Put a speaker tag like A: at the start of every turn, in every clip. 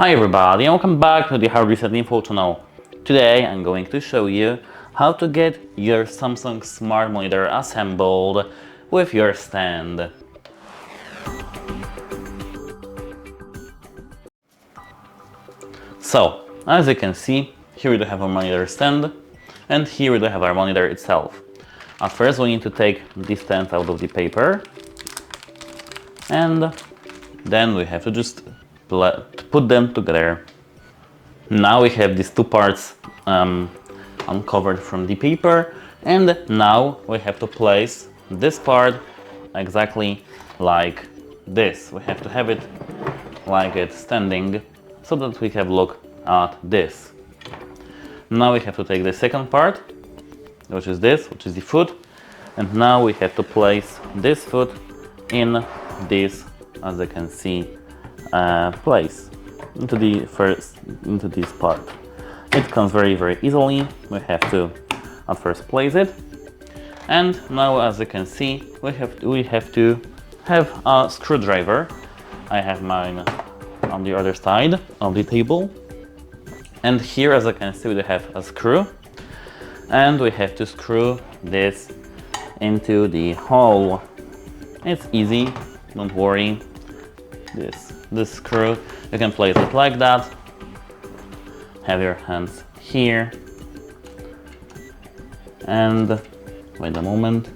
A: Hi everybody and welcome back to the Hard Reset Info channel. Today I'm going to show you how to get your Samsung Smart Monitor assembled with your stand. So, as you can see, here we do have our monitor stand and here we do have our monitor itself. At first we need to take the stand out of the paper and then we have to just put them together. Now we have these two parts uncovered from the paper, and now we have to place this part exactly like this. We have to have it like it's standing so that we have a look at this. Now we have to take the second part, which is this, which is the foot, and now we have to place this foot in this, as you can see, place into this part. It comes very easily. We have to at first place it, and now as you can see we have to have a screwdriver. I have mine on the other side of the table, and here as you can see we have a screw, and we have to screw this into the hole. It's easy, don't worry. This screw, you can place it like that, have your hands here, and wait a moment,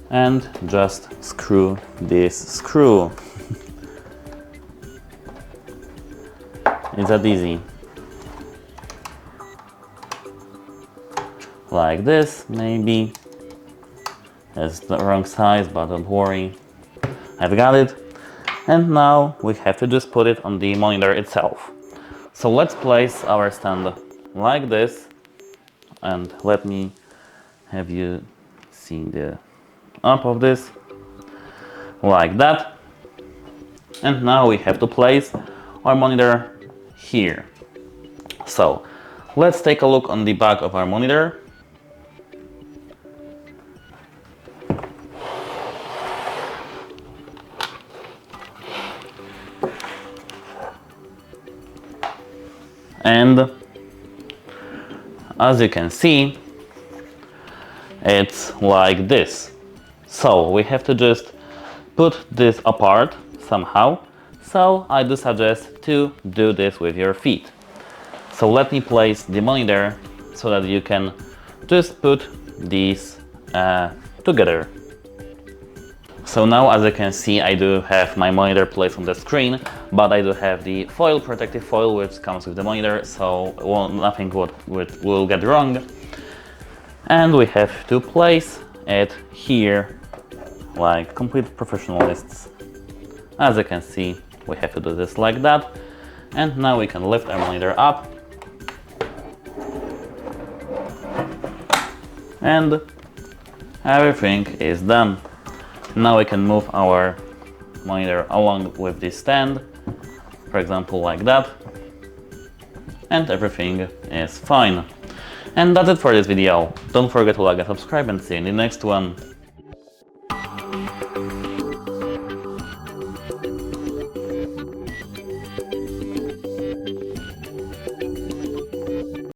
A: and just screw this screw. It's that easy. Like this, maybe. It's the wrong size, but don't worry, I've got it. And now we have to just put it on the monitor itself. So let's place our stand like this, and let me have you see the up of this, like that. And now we have to place our monitor here. So let's take a look on the back of our monitor. And as you can see, it's like this. So we have to just put this apart somehow. So I do suggest to do this with your feet. So let me place the monitor so that you can just put these together. So now as you can see, I do have my monitor placed on the screen, but I do have the foil, protective foil, which comes with the monitor, so nothing will get wrong. And we have to place it here like complete professionalists. As you can see, we have to do this like that. And now we can lift our monitor up. And everything is done. Now we can move our monitor along with this stand, for example like that, and everything is fine. And that's it for this video. Don't forget to like and subscribe, and see you in the next one.